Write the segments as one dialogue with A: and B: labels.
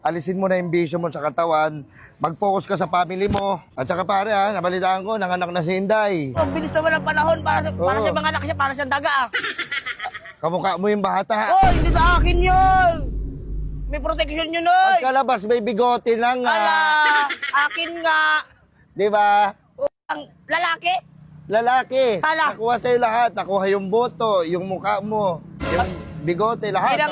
A: alisin mo na yung bisyo mo sa katawan, mag-focus ka sa family mo. At saka pare nabalitaan ko, nanganak na si Inday.
B: Ang bilis naman ng panahon para sa mga anak siya, para siyang daga.
A: Kamukha mo yung bata.
B: Oh, hindi sa akin yun. May protection yun, oy.
A: Pagkalabas, may bigote lang nga.
B: Ala, akin nga.
A: Di ba?
B: Ang lalaki.
A: Lalaki.
B: Hala.
A: Nakuha sa'yo lahat. Nakuha yung boto, yung mukha mo, yung bigote, lahat.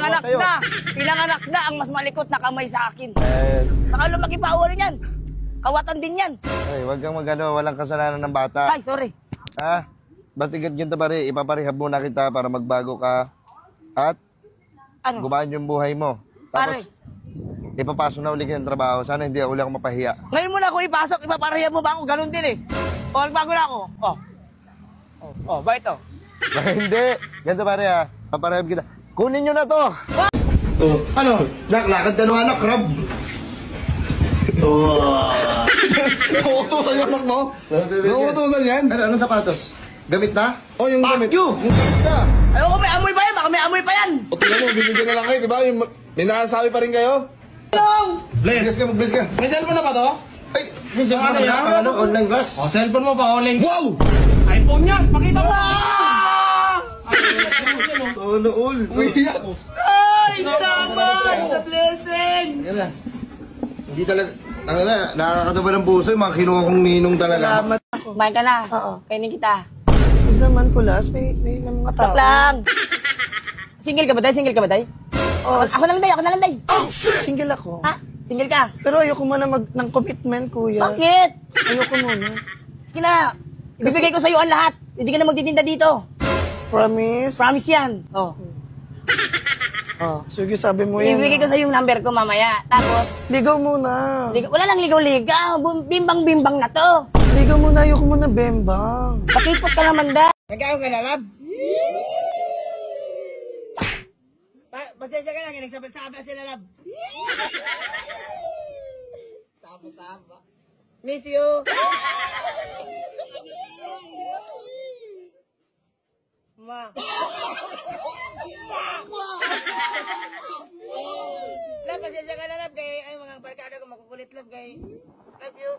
B: Pinanganak na ang mas malikot na kamay sa akin.
A: Eh,
B: Saka lumaki pa rin yan. Kawatan din yan.
A: ay, wag kang magano, walang kasalanan ng bata.
B: Ay, sorry.
A: Ha? Ba't ganito pare, ipaparehab muna kita para magbago ka. At
B: Ano?
A: gumaan yung buhay mo. Tapos,
B: Pare.
A: ipapasok na uli ka ng trabaho. Sana hindi uli ako mapahiya.
B: Ngayon mo na ako ipasok, ipaparehab mo ba ako? Ganun din eh. O, nagbago na ako. Bakit to?
A: Hindi. Ganito pare paparehab kita. Kunin nyo na to.
C: Ano?
A: Lakad na nung anak, Rob.
C: Nauutusan yung anak mo? Nauutusan yan?
A: Anong sapatos? Gamit na?
C: Oh, yung gamit.
A: Yung gamit na.
B: Ayoko, may amoy pa yan. Baka may amoy pa yan.
C: O, tingnan mo, binigyan na lang kayo, di ba? May nakasabi pa rin kayo?
A: Bless ka, mag-bless ka.
D: May cellphone na ba to?
A: Ay, minsan
D: Ano yan?
A: online class.
D: O, cellphone mo pa, online.
C: Wow!
D: iPhone yan! Pakita mo!
A: Solo all.
C: Umiyak.
B: Ay, salamat! The blessing!
A: Yan na. Hindi talaga, nakakataba ng puso yung mga kinuha kong ninong talaga.
B: Salamat. Kumain ka na.
E: Oo.
B: Kainin kita.
E: Huwag naman, Kulas. May mga tao.
B: Stop lang. Single ka ba, Day? Single ka ba, Day?
E: Oh,
B: Ako na lang, Day. Ako na lang, Day.
E: single ako.
B: Ha? Single ka?
E: Pero ayoko muna ng commitment, kuya.
B: Bakit?
E: Ayoko muna.
B: Sige na. Ibibigay ko sa'yo ang lahat. Hindi ka na magtitinda dito.
E: Promise?
B: Promise yan. Oh.
E: Oh, sige, sabi mo yan.
B: Ibibigay ko sa'yo yung number ko mamaya. Tapos,
E: Ligaw muna.
B: wala lang ligaw-ligaw. Bimbang-bimbang na to.
E: Ligaw muna. Ayoko muna, bembang.
B: Pakipot ka naman, Day. Nag-aaw ka na, love? Pasensya ka lang, nagsabi sila, love. Tama. Miss you. Ma. Love, pasensya ka na, love. Kaya ay mga barkada ko makukulit, love. Kaya love you.